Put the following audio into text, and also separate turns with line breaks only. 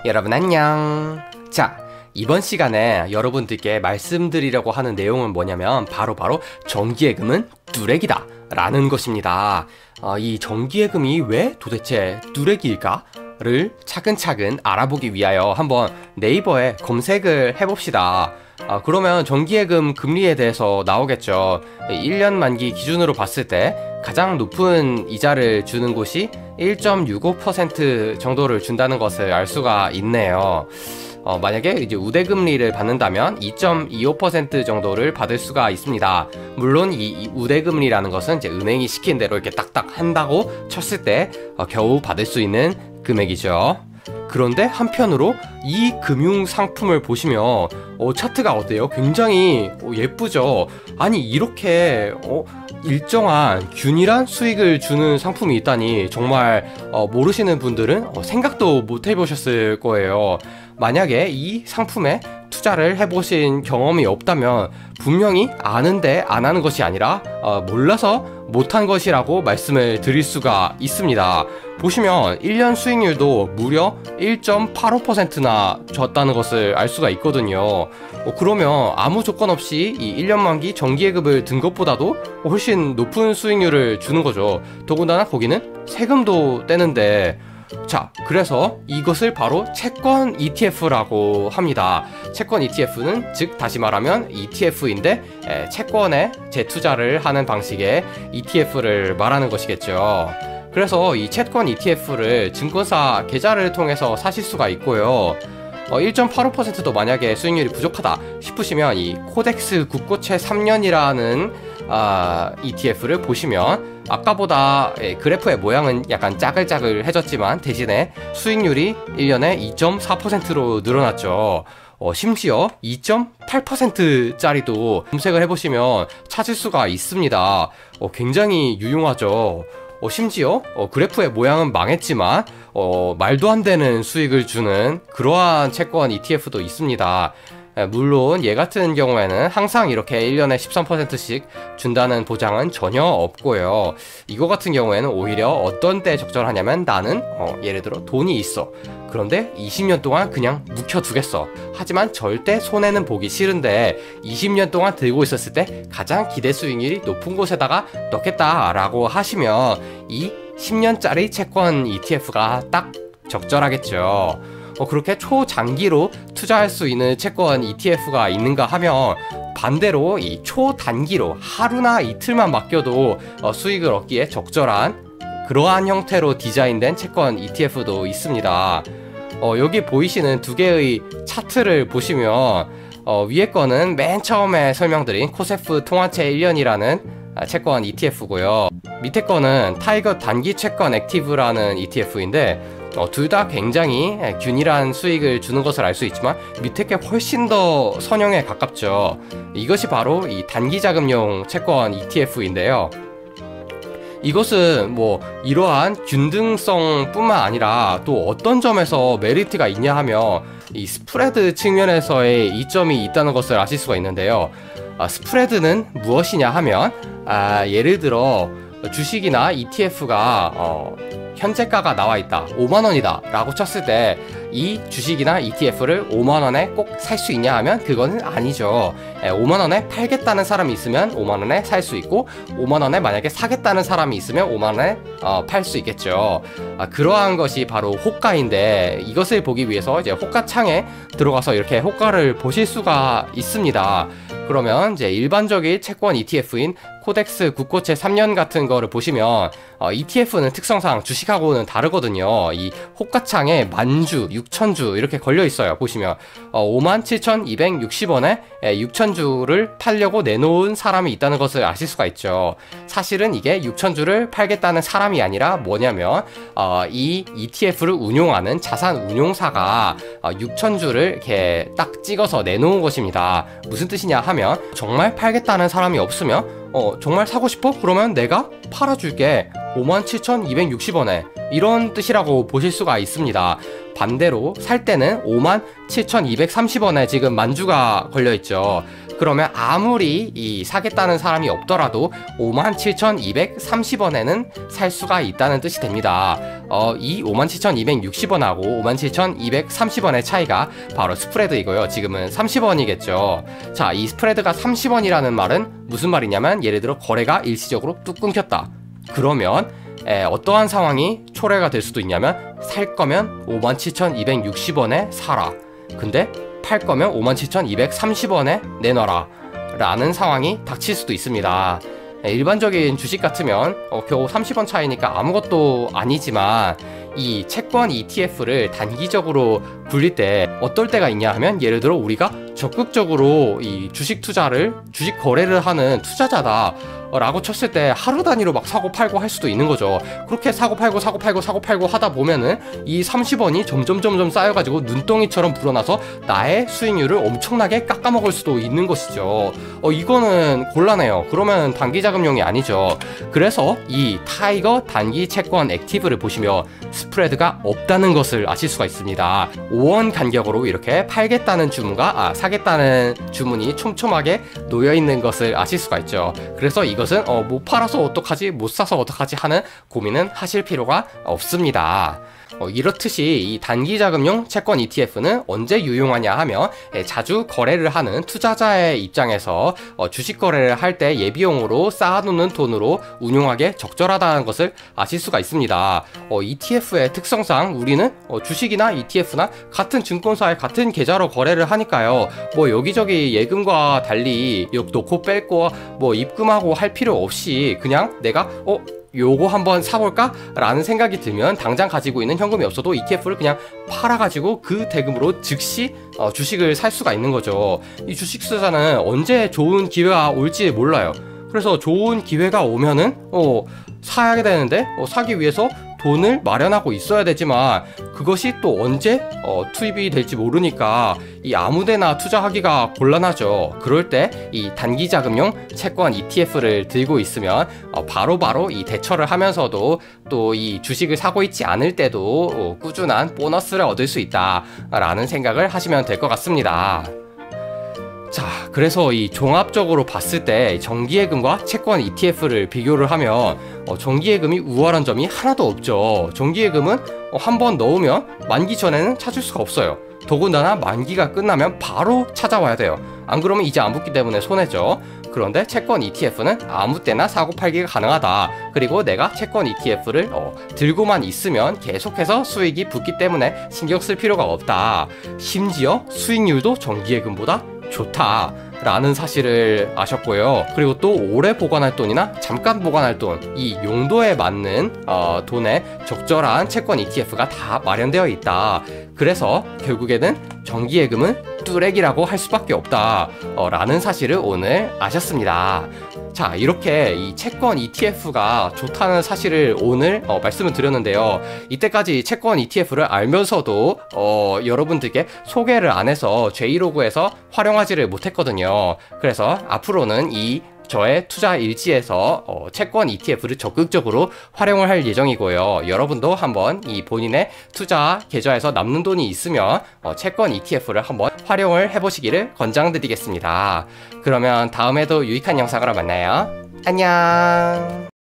여러분 안녕. 자, 이번 시간에 여러분들께 말씀드리려고 하는 내용은 뭐냐면 바로 정기예금은 뚜레기다 라는 것입니다. 이 정기예금이 왜 도대체 뚜레기일까? 를 차근차근 알아보기 위하여 한번 네이버에 검색을 해봅시다. 그러면 정기예금 금리에 대해서 나오겠죠. 1년 만기 기준으로 봤을 때 가장 높은 이자를 주는 곳이 1.65% 정도를 준다는 것을 알 수가 있네요. 만약에 이제 우대금리를 받는다면 2.25% 정도를 받을 수가 있습니다. 물론 이 우대금리라는 것은 이제 은행이 시킨 대로 이렇게 딱딱 한다고 쳤을 때 겨우 받을 수 있는 금액이죠. 그런데 한편으로 이 금융 상품을 보시면 차트가 어때요? 굉장히 예쁘죠? 아니 이렇게 일정한 균일한 수익을 주는 상품이 있다니 정말 모르시는 분들은 생각도 못 해보셨을 거예요. 만약에 이 상품에 투자를 해보신 경험이 없다면 분명히 아는데 안 하는 것이 아니라 몰라서 못한 것이라고 말씀을 드릴 수가 있습니다. 보시면 1년 수익률도 무려 1.85%나 줬다는 것을 알 수가 있거든요. 그러면 아무 조건 없이 이 1년 만기 정기예금을 든 것보다도 훨씬 높은 수익률을 주는 거죠. 더군다나 거기는 세금도 떼는데, 자, 그래서 이것을 바로 채권 ETF라고 합니다. 채권 ETF는 즉 다시 말하면 ETF인데 채권에 재투자를 하는 방식의 ETF를 말하는 것이겠죠. 그래서 이 채권 ETF를 증권사 계좌를 통해서 사실 수가 있고요. 1.85%도 만약에 수익률이 부족하다 싶으시면 이 코덱스 국고채 3년이라는 ETF를 보시면 아까보다 그래프의 모양은 약간 짜글짜글해졌지만 대신에 수익률이 1년에 2.4%로 늘어났죠. 심지어 2.8%짜리도 검색을 해보시면 찾을 수가 있습니다. 굉장히 유용하죠. 심지어 그래프의 모양은 망했지만 말도 안 되는 수익을 주는 그러한 채권 ETF도 있습니다. 물론 얘 같은 경우에는 항상 이렇게 1년에 13%씩 준다는 보장은 전혀 없고요. 이거 같은 경우에는 오히려 어떤 때 적절하냐면 나는 예를 들어 돈이 있어. 그런데 20년 동안 그냥 묵혀두겠어. 하지만 절대 손해는 보기 싫은데 20년 동안 들고 있었을 때 가장 기대 수익률이 높은 곳에다가 넣겠다라고 하시면 이 10년짜리 채권 ETF가 딱 적절하겠죠. 그렇게 초장기로 투자할 수 있는 채권 ETF가 있는가 하면 반대로 이 초단기로 하루나 이틀만 맡겨도 수익을 얻기에 적절한 그러한 형태로 디자인된 채권 ETF도 있습니다. 여기 보이시는 두 개의 차트를 보시면 위에 거는 맨 처음에 설명드린 코세프 통화채 1년이라는 채권 ETF고요. 밑에 거는 타이거 단기 채권 액티브라는 ETF인데 둘 다 굉장히 균일한 수익을 주는 것을 알 수 있지만 밑에 게 훨씬 더 선형에 가깝죠. 이것이 바로 이 단기 자금용 채권 ETF인데요. 이것은 뭐 이러한 균등성 뿐만 아니라 또 어떤 점에서 메리트가 있냐 하면 이 스프레드 측면에서의 이점이 있다는 것을 아실 수가 있는데요. 스프레드는 무엇이냐 하면 예를 들어 주식이나 ETF가 현재가가 나와있다 5만원이다 라고 쳤을 때 이 주식이나 ETF를 5만원에 꼭 살 수 있냐 하면 그거는 아니죠. 5만원에 팔겠다는 사람이 있으면 5만원에 살 수 있고 5만원에 만약에 사겠다는 사람이 있으면 5만원에 팔 수 있겠죠. 그러한 것이 바로 호가인데 이것을 보기 위해서 이제 호가창에 들어가서 이렇게 호가를 보실 수가 있습니다. 그러면 이제 일반적인 채권 ETF인 코덱스 국고채 3년 같은 거를 보시면 ETF는 특성상 주식하고는 다르거든요. 이 호가창에 만주, 6천주 이렇게 걸려 있어요. 보시면 57,260원에 6천주를 팔려고 내놓은 사람이 있다는 것을 아실 수가 있죠. 사실은 이게 6천주를 팔겠다는 사람이 아니라 뭐냐면 이 ETF를 운용하는 자산 운용사가 6천주를 이렇게 딱 찍어서 내놓은 것입니다. 무슨 뜻이냐 하면 정말 팔겠다는 사람이 없으면 정말 사고 싶어? 그러면 내가 팔아줄게 57,260원에 이런 뜻이라고 보실 수가 있습니다. 반대로 살 때는 57,230원에 지금 만주가 걸려있죠. 그러면 아무리 이 사겠다는 사람이 없더라도 57,230원에는 살 수가 있다는 뜻이 됩니다. 이 57,260원하고 57,230원의 차이가 바로 스프레드이고요. 지금은 30원이겠죠. 자, 이 스프레드가 30원이라는 말은 무슨 말이냐면, 예를 들어 거래가 일시적으로 뚝 끊겼다. 그러면 어떠한 상황이 초래가 될 수도 있냐면, 살 거면 57,260원에 사라. 근데 팔 거면 57,230원에 내놔라 라는 상황이 닥칠 수도 있습니다. 일반적인 주식 같으면 겨우 30원 차이니까 아무것도 아니지만, 이 채권 ETF를 단기적으로 굴릴 때 어떨 때가 있냐 하면, 예를 들어 우리가 적극적으로 이 주식 거래를 하는 투자자다 라고 쳤을 때 하루 단위로 막 사고 팔고 할 수도 있는 거죠. 그렇게 사고 팔고 하다 보면은 이 30원이 점점 쌓여가지고 눈덩이처럼 불어나서 나의 수익률을 엄청나게 깎아먹을 수도 있는 것이죠. 이거는 곤란해요. 그러면 단기 자금용이 아니죠. 그래서 이 타이거 단기 채권 액티브를 보시면 스프레드가 없다는 것을 아실 수가 있습니다. 5원 간격으로 이렇게 사겠다는 주문이 촘촘하게 놓여있는 것을 아실 수가 있죠. 그래서 이것은 못 팔아서 어떡하지, 못 사서 어떡하지 하는 고민은 하실 필요가 없습니다. 이렇듯이 이 단기자금용 채권 ETF는 언제 유용하냐 하면, 자주 거래를 하는 투자자의 입장에서 주식 거래를 할 때 예비용으로 쌓아놓는 돈으로 운용하기에 적절하다는 것을 아실 수가 있습니다. ETF의 특성상 우리는 주식이나 ETF나 같은 증권사의 같은 계좌로 거래를 하니까요, 뭐 여기저기 예금과 달리 놓고 뺄고 뭐 입금하고 할 필요 없이 그냥 내가 요거 한번 사볼까? 라는 생각이 들면 당장 가지고 있는 현금이 없어도 ETF를 그냥 팔아가지고 그 대금으로 즉시 주식을 살 수가 있는 거죠. 이 주식 투자는 언제 좋은 기회가 올지 몰라요. 그래서 좋은 기회가 오면은 사야 되는데 사기 위해서 돈을 마련하고 있어야 되지만, 그것이 또 언제 투입이 될지 모르니까 이 아무데나 투자하기가 곤란하죠. 그럴 때 이 단기자금용 채권 ETF를 들고 있으면 바로바로 이 대처를 하면서도 또 이 주식을 사고 있지 않을 때도 꾸준한 보너스를 얻을 수 있다라는 생각을 하시면 될 것 같습니다. 자, 그래서 이 종합적으로 봤을 때 정기예금과 채권 ETF를 비교를 하면 정기예금이 우월한 점이 하나도 없죠. 정기예금은 한번 넣으면 만기 전에는 찾을 수가 없어요. 더군다나 만기가 끝나면 바로 찾아와야 돼요. 안 그러면 이제 안 붙기 때문에 손해죠. 그런데 채권 ETF는 아무 때나 사고 팔기가 가능하다. 그리고 내가 채권 ETF를 들고만 있으면 계속해서 수익이 붙기 때문에 신경 쓸 필요가 없다. 심지어 수익률도 정기예금보다 좋다 라는 사실을 아셨고요. 그리고 또 오래 보관할 돈이나 잠깐 보관할 돈, 이 용도에 맞는 돈에 적절한 채권 ETF가 다 마련되어 있다. 그래서 결국에는 정기예금은 뚜레기라고 할 수밖에 없다 라는 사실을 오늘 아셨습니다. 자, 이렇게 이 채권 ETF가 좋다는 사실을 오늘 말씀을 드렸는데요. 이때까지 채권 ETF를 알면서도 여러분들께 소개를 안 해서 J로그에서 활용하지를 못했거든요. 그래서 앞으로는 이 저의 투자 일지에서 채권 ETF를 적극적으로 활용을 할 예정이고요. 여러분도 한번 이 본인의 투자 계좌에서 남는 돈이 있으면 채권 ETF를 한번 활용을 해보시기를 권장드리겠습니다. 그러면 다음에도 유익한 영상으로 만나요. 안녕.